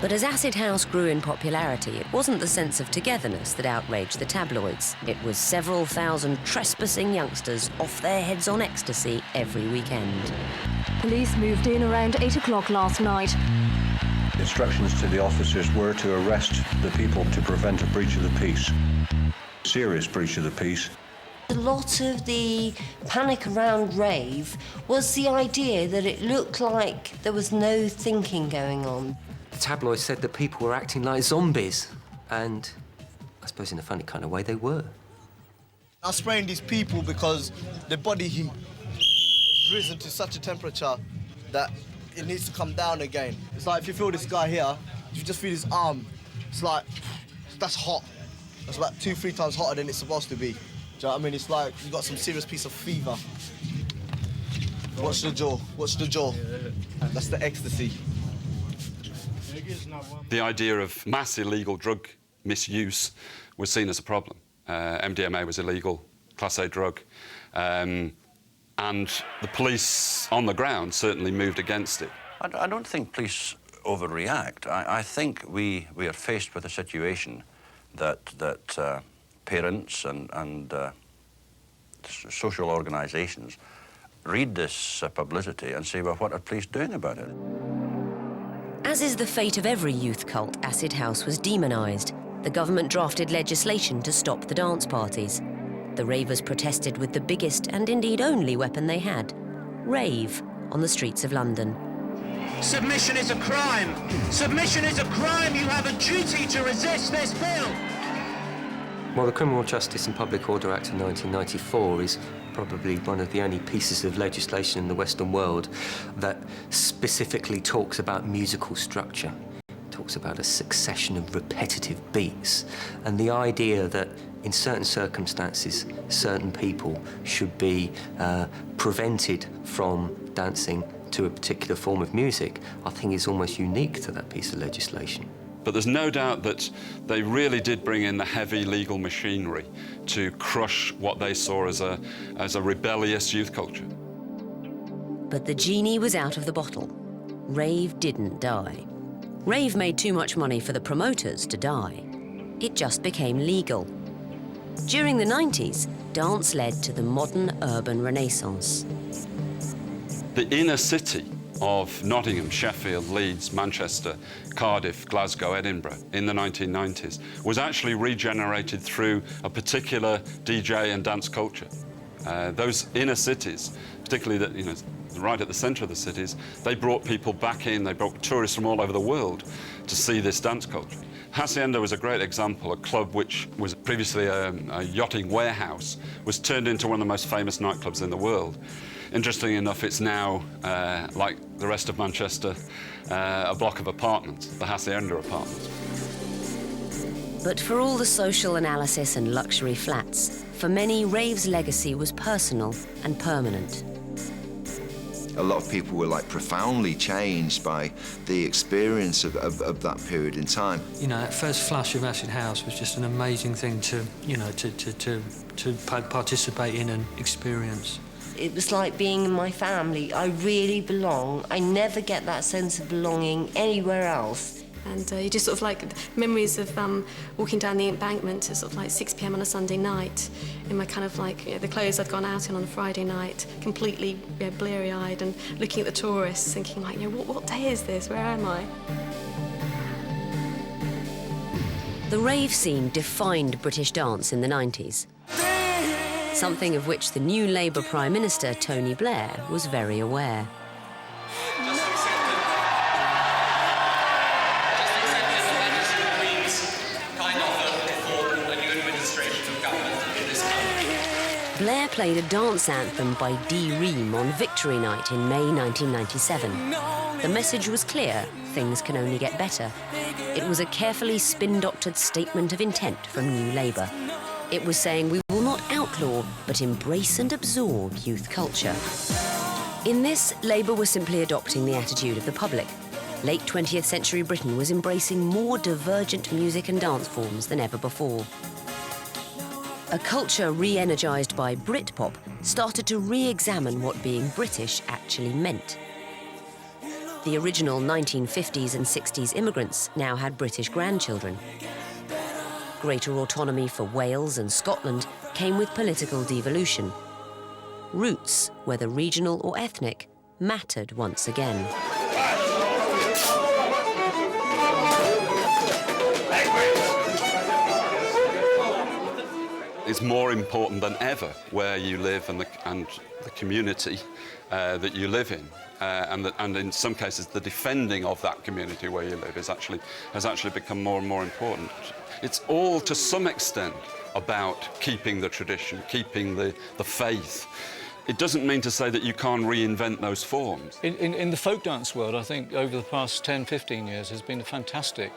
But as acid house grew in popularity, it wasn't the sense of togetherness that outraged the tabloids. It was several thousand trespassing youngsters off their heads on ecstasy every weekend. Police moved in around 8 o'clock last night. Instructions to the officers were to arrest the people to prevent a breach of the peace. Serious breach of the peace. A lot of the panic around rave was the idea that it looked like there was no thinking going on. The tabloids said that people were acting like zombies, and I suppose in a funny kind of way they were. I'm spraying these people because their body heat has risen to such a temperature that it needs to come down again. It's like if you feel this guy here, if you just feel his arm, it's like, that's hot. That's about 2-3 times hotter than it's supposed to be. Do you know what I mean? It's like you got some serious piece of fever. Watch the jaw, watch the jaw. That's the ecstasy. The idea of mass illegal drug misuse was seen as a problem. MDMA was illegal, Class A drug, and the police on the ground certainly moved against it. I don't think police overreact. I think we are faced with a situation that parents and social organisations read this publicity and say, well, what are police doing about it? As is the fate of every youth cult, acid house was demonised. The government drafted legislation to stop the dance parties. The ravers protested with the biggest and indeed only weapon they had, rave, on the streets of London. Submission is a crime. Submission is a crime. You have a duty to resist this bill. Well, the Criminal Justice and Public Order Act of 1994 is probably one of the only pieces of legislation in the Western world that specifically talks about musical structure. It talks about a succession of repetitive beats, and the idea that in certain circumstances, certain people should be prevented from dancing to a particular form of music, I think is almost unique to that piece of legislation. But there's no doubt that they really did bring in the heavy legal machinery to crush what they saw as a rebellious youth culture. But the genie was out of the bottle. Rave didn't die. Rave made too much money for the promoters to die. It just became legal. During the 90s, dance led to the modern urban renaissance. The inner city of Nottingham, Sheffield, Leeds, Manchester, Cardiff, Glasgow, Edinburgh in the 1990s was actually regenerated through a particular DJ and dance culture. Those inner cities, particularly that, right at the centre of the cities, they brought people back in, they brought tourists from all over the world to see this dance culture. Hacienda was a great example. A club which was previously a yachting warehouse was turned into one of the most famous nightclubs in the world. Interestingly enough, it's now, like the rest of Manchester, a block of apartments, the Hacienda apartments. But for all the social analysis and luxury flats, for many, rave's legacy was personal and permanent. A lot of people were like profoundly changed by the experience of that period in time. That first flush of acid house was just an amazing thing to participate in and experience. It was like being in my family. I really belong. I never get that sense of belonging anywhere else. And you just sort of like memories of walking down the embankment at sort of like 6 p.m. on a Sunday night in my kind of like the clothes I'd gone out in on a Friday night, completely bleary-eyed and looking at the tourists, thinking like, what day is this? Where am I? The rave scene defined British dance in the 90s. Something of which the new Labour Prime Minister, Tony Blair, was very aware. Blair played a dance anthem by Dee Ream on Victory Night in May 1997. The message was clear: things can only get better. It was a carefully spin-doctored statement of intent from New Labour. It was saying we will not outlaw, but embrace and absorb youth culture. In this, Labour was simply adopting the attitude of the public. Late 20th century Britain was embracing more divergent music and dance forms than ever before. A culture re-energised by Britpop started to re-examine what being British actually meant. The original 1950s and 60s immigrants now had British grandchildren. Greater autonomy for Wales and Scotland came with political devolution. Roots, whether regional or ethnic, mattered once again. It's more important than ever where you live and the community that you live in, and in some cases the defending of that community where you live has actually become more and more important. It's all to some extent about keeping the tradition, keeping the faith. It doesn't mean to say that you can't reinvent those forms. In the folk dance world, I think over the past 10, 15 years has been a fantastic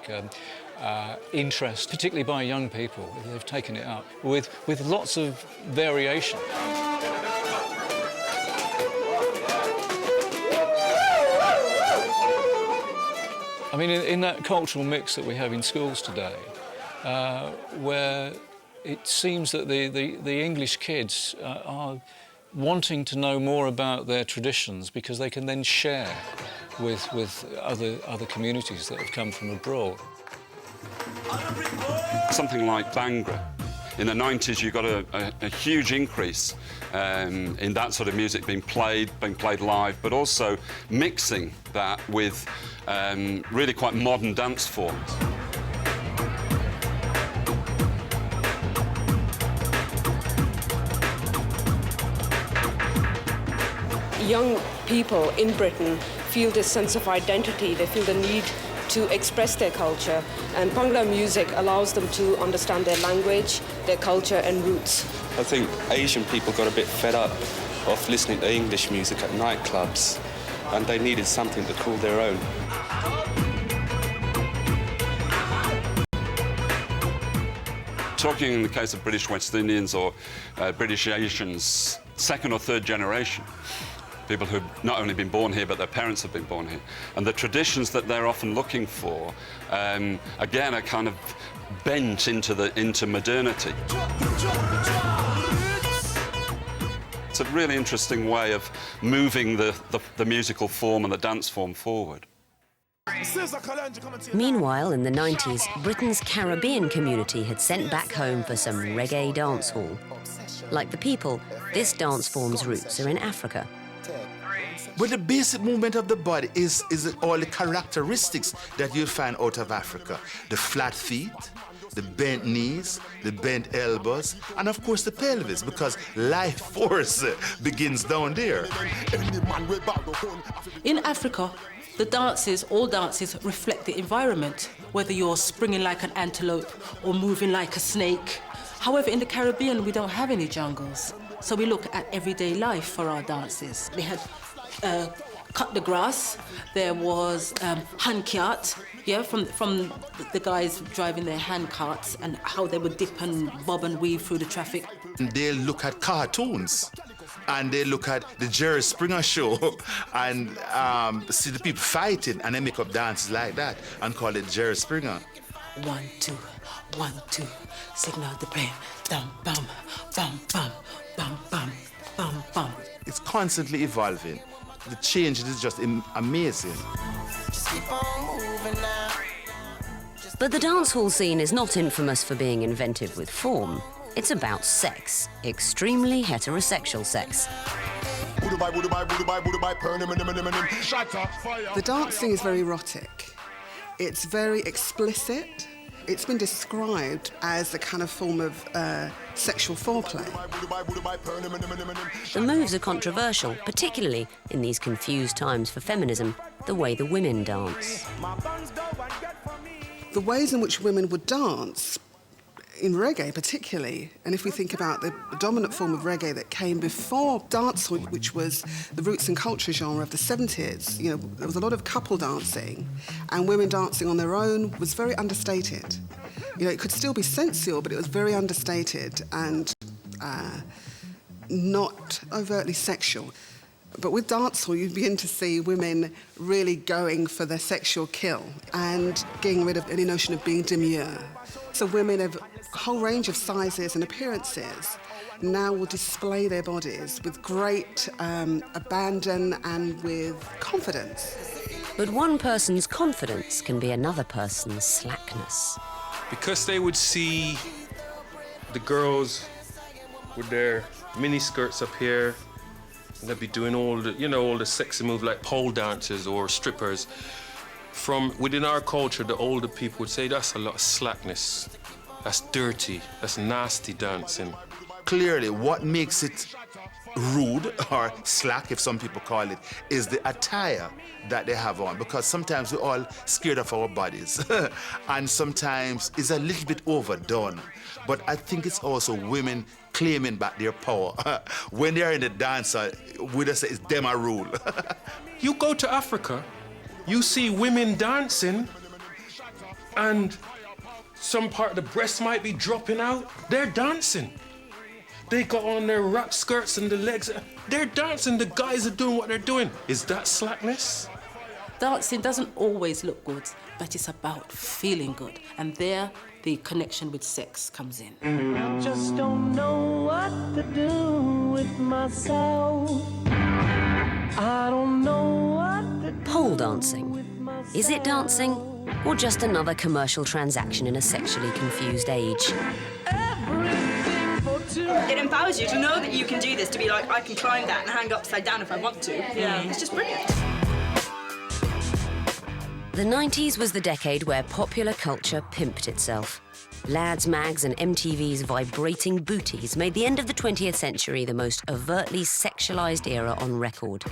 interest, particularly by young people. They've taken it up with lots of variation. mean, in that cultural mix that we have in schools today, where it seems that the English kids are wanting to know more about their traditions because they can then share with other communities that have come from abroad. Something like Bhangra. In the 90s, you got a huge increase in that sort of music being played live, but also mixing that with really quite modern dance forms. Young people in Britain feel this sense of identity. They feel the need to express their culture, and Bhangra music allows them to understand their language, their culture and roots. I think Asian people got a bit fed up of listening to English music at nightclubs, and they needed something to call their own. Talking in the case of British West Indians or British Asians, second or third generation, people who've not only been born here, but their parents have been born here. And the traditions that they're often looking for, again, are kind of bent into modernity. It's a really interesting way of moving the musical form and the dance form forward. Meanwhile, in the 90s, Britain's Caribbean community had sent back home for some reggae dancehall. Like the people, this dance form's roots are in Africa. But the basic movement of the body is all the characteristics that you'll find out of Africa. The flat feet, the bent knees, the bent elbows, and of course the pelvis, because life force begins down there. In Africa, the dances, all dances, reflect the environment, whether you're springing like an antelope or moving like a snake. However, in the Caribbean, we don't have any jungles, so we look at everyday life for our dances. We had cut the grass. There was hand cart, from the guys driving their hand carts and how they would dip and bob and weave through the traffic. They look at cartoons and they look at the Jerry Springer show and see the people fighting, and they make up dances like that and call it Jerry Springer. 1, 2, 1, 2, signal the plane. Dum, bum, bum, bum, bum, bum, bum, bum. It's constantly evolving. The change is just amazing. But the dancehall scene is not infamous for being inventive with form. It's about sex, extremely heterosexual sex. The dancing is very erotic. It's very explicit. It's been described as a kind of form of sexual foreplay. The moves are controversial, particularly in these confused times for feminism, the way the women dance. The ways in which women would dance, in reggae particularly, and if we think about the dominant form of reggae that came before dancehall, which was the roots and culture genre of the 70s, there was a lot of couple dancing, and women dancing on their own was very understated. It could still be sensual, but it was very understated and not overtly sexual. But with dancehall, you begin to see women really going for their sexual kill and getting rid of any notion of being demure. So women of a whole range of sizes and appearances now will display their bodies with great abandon and with confidence. But one person's confidence can be another person's slackness. Because they would see the girls with their mini skirts up here, and they'd be doing all the sexy moves like pole dancers or strippers. From within our culture, the older people would say that's a lot of slackness. That's dirty, that's nasty dancing. Clearly, what makes it rude or slack, if some people call it, is the attire that they have on, because sometimes we're all scared of our bodies and sometimes it's a little bit overdone. But I think it's also women claiming back their power. When they're in the dance, we just say it's them a rule. You go to Africa, you see women dancing and some part of the breast might be dropping out. They're dancing. They got on their wrap skirts and the legs. They're dancing. The guys are doing what they're doing. Is that slackness? Dancing doesn't always look good, but it's about feeling good. And there, the connection with sex comes in. I just don't know what to do with myself. I don't know what to do. Pole dancing. Is it dancing or just another commercial transaction in a sexually confused age? It empowers you to know that you can do this, to be like, I can climb that and hang upside down if I want to. Yeah. It's just brilliant. The 90s was the decade where popular culture pimped itself. Lads' mags and MTV's vibrating booties made the end of the 20th century the most overtly sexualised era on record.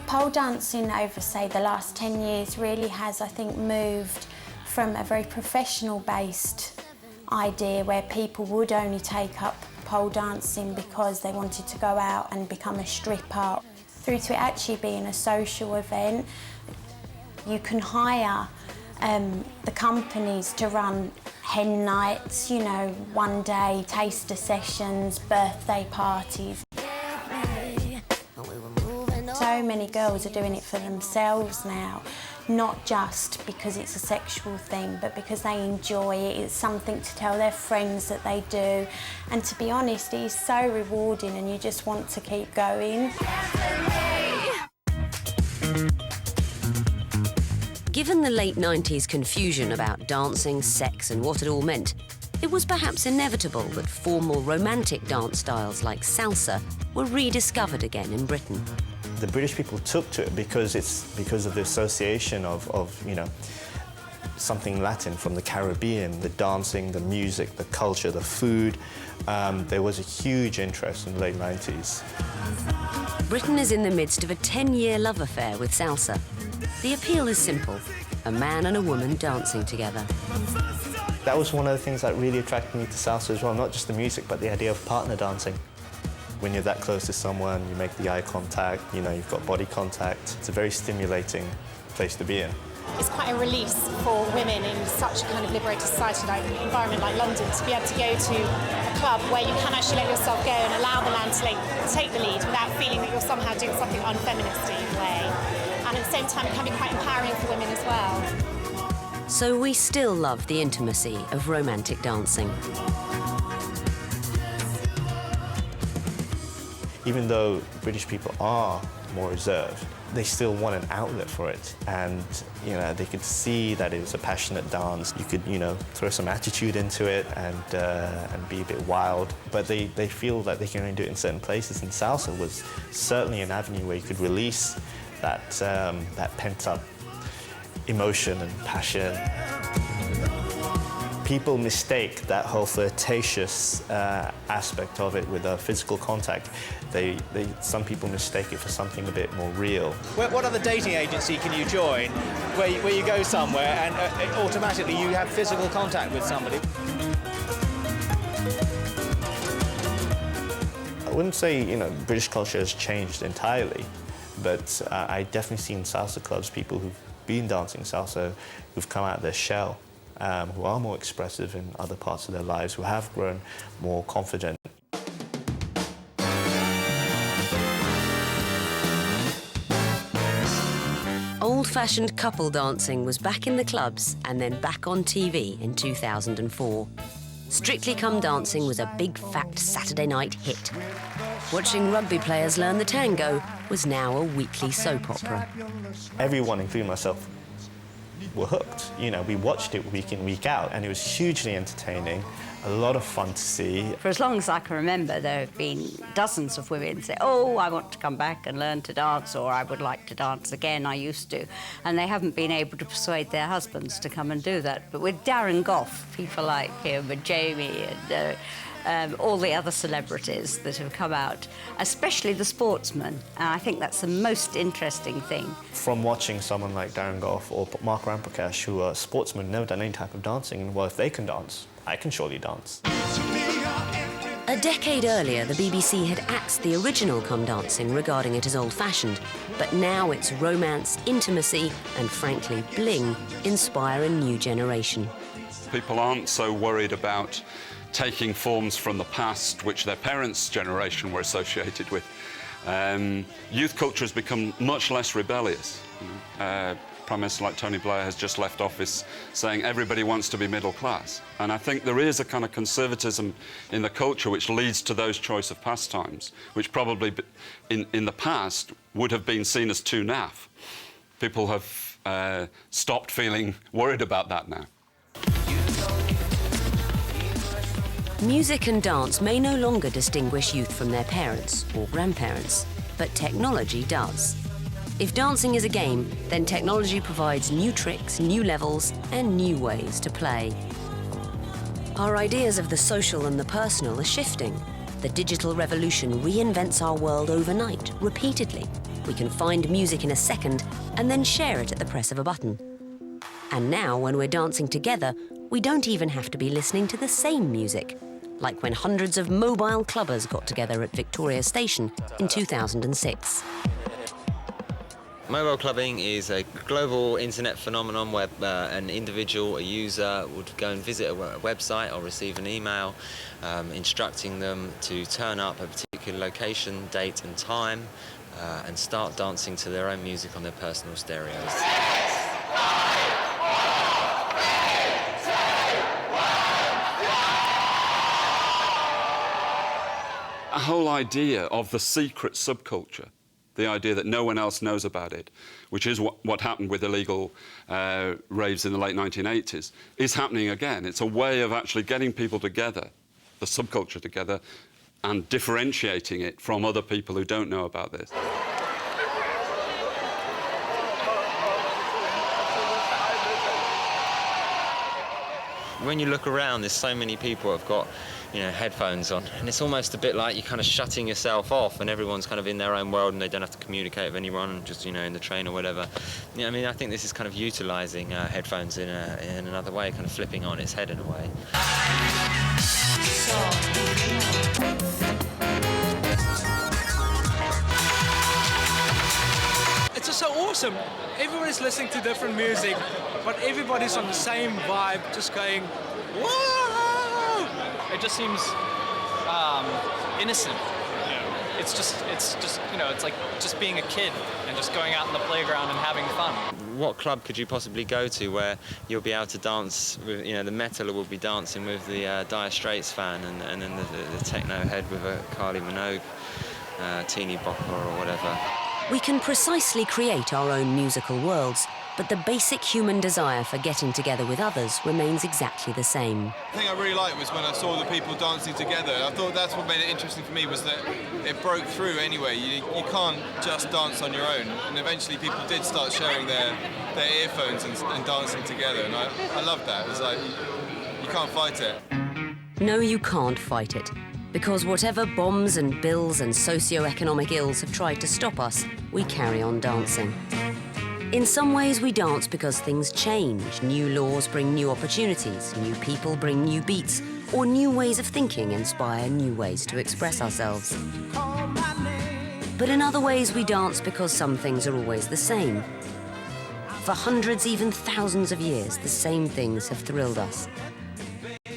Pole dancing over, say, the last 10 years really has, I think, moved from a very professional-based idea where people would only take up pole dancing because they wanted to go out and become a stripper, through to it actually being a social event. You can hire the companies to run hen nights, you know, one-day taster sessions, birthday parties. So many girls are doing it for themselves now, not just because it's a sexual thing, but because they enjoy it. It's something to tell their friends that they do. And to be honest, it is so rewarding and you just want to keep going. Given the late 90s confusion about dancing, sex and what it all meant, it was perhaps inevitable that formal romantic dance styles like salsa were rediscovered again in Britain. The British people took to it because of the association of you know, something Latin from the Caribbean, the dancing, the music, the culture, the food. There was a huge interest in the late 90s. Britain is in the midst of a 10-year love affair with salsa. The appeal is simple: a man and a woman dancing together. That was one of the things that really attracted me to salsa as well, not just the music, but the idea of partner dancing. When you're that close to someone, you make the eye contact, you know, you've got body contact. It's a very stimulating place to be in. It's quite a release for women in such a kind of liberated society, like environment like London, to be able to go to a club where you can actually let yourself go and allow the man to take the lead without feeling that you're somehow doing something unfeminist in a way. And at the same time, it can be quite empowering for women as well. So we still love the intimacy of romantic dancing. Even though British people are more reserved, they still want an outlet for it. And, you know, they could see that it was a passionate dance. You could, you know, throw some attitude into it and be a bit wild. But they feel that they can only do it in certain places. And salsa was certainly an avenue where you could release that, that pent-up emotion and passion. People mistake that whole flirtatious aspect of it with physical contact. Some people mistake it for something a bit more real. What other dating agency can you join where you go somewhere and automatically you have physical contact with somebody? I wouldn't say, you know, British culture has changed entirely, but I definitely seen salsa clubs, people who've been dancing salsa, who've come out of their shell. Who are more expressive in other parts of their lives, who have grown more confident. Old-fashioned couple dancing was back in the clubs and then back on TV in 2004. Strictly Come Dancing was a big, fat Saturday night hit. Watching rugby players learn the tango was now a weekly soap opera. Everyone, including myself, were hooked. You know, we watched it week in, week out, and it was hugely entertaining, a lot of fun to see. For as long as I can remember, there have been dozens of women say, oh, I want to come back and learn to dance, or I would like to dance again, I used to. And they haven't been able to persuade their husbands to come and do that. But with Darren Gough, people like him and Jamie and all the other celebrities that have come out, especially the sportsmen. And I think that's the most interesting thing. From watching someone like Darren Gough or Mark Ramprakash, who are sportsmen, never done any type of dancing, and well, if they can dance, I can surely dance. A decade earlier, the BBC had axed the original Come Dancing, regarding it as old-fashioned. But now its romance, intimacy and, frankly, bling inspire a new generation. People aren't so worried about taking forms from the past, which their parents' generation were associated with, Youth culture has become much less rebellious. Prime Minister like Tony Blair has just left office saying everybody wants to be middle class. And I think there is a kind of conservatism in the culture which leads to those choice of pastimes, which probably in the past would have been seen as too naff. People have stopped feeling worried about that now. Music and dance may no longer distinguish youth from their parents or grandparents, but technology does. If dancing is a game, then technology provides new tricks, new levels, and new ways to play. Our ideas of the social and the personal are shifting. The digital revolution reinvents our world overnight, repeatedly. We can find music in a second and then share it at the press of a button. And now, when we're dancing together, we don't even have to be listening to the same music, like when hundreds of mobile clubbers got together at Victoria Station in 2006. Mobile clubbing is a global internet phenomenon where an individual, a user, would go and visit a website or receive an email instructing them to turn up a particular location, date and time and start dancing to their own music on their personal stereos. A whole idea of the secret subculture, the idea that no one else knows about it, which is what happened with illegal raves in the late 1980s, is happening again. It's a way of actually getting people together, the subculture together, and differentiating it from other people who don't know about this. When you look around, there's so many people who've got, headphones on, and it's almost a bit like you're kind of shutting yourself off, and everyone's kind of in their own world, and they don't have to communicate with anyone, just in the train or whatever. I think this is kind of utilising headphones in another way, kind of flipping on its head in a way. It's just so awesome. Everybody's listening to different music, but everybody's on the same vibe, just going, whoa! It just seems innocent. It's just it's like just being a kid and just going out in the playground and having fun. What club could you possibly go to where you'll be able to dance with, the metaler will be dancing with the Dire Straits fan, and then the techno head with a Kylie Minogue teeny bopper or whatever. We can precisely create our own musical worlds, but the basic human desire for getting together with others remains exactly the same. The thing I really liked was when I saw the people dancing together. I thought that's what made it interesting for me, was that it broke through anyway. You can't just dance on your own, and eventually people did start sharing their earphones and dancing together, and I loved that. It was like, you can't fight it. No, you can't fight it. Because whatever bombs and bills and socio-economic ills have tried to stop us, we carry on dancing. In some ways, we dance because things change. New laws bring new opportunities, new people bring new beats, or new ways of thinking inspire new ways to express ourselves. But in other ways, we dance because some things are always the same. For hundreds, even thousands of years, the same things have thrilled us.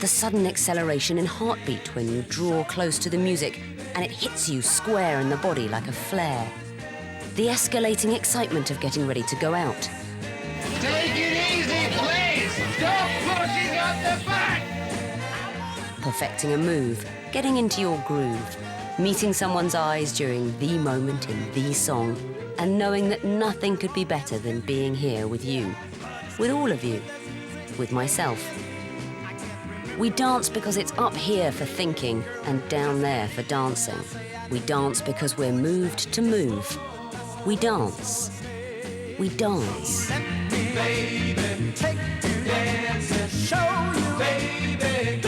The sudden acceleration in heartbeat when you draw close to the music and it hits you square in the body like a flare. The escalating excitement of getting ready to go out. Take it easy, please! Stop pushing up the back! Perfecting a move, getting into your groove, meeting someone's eyes during the moment in the song, and knowing that nothing could be better than being here with you, with all of you, with myself. We dance because it's up here for thinking and down there for dancing. We dance because we're moved to move. We dance. We dance. Baby, take to dance and show you, baby.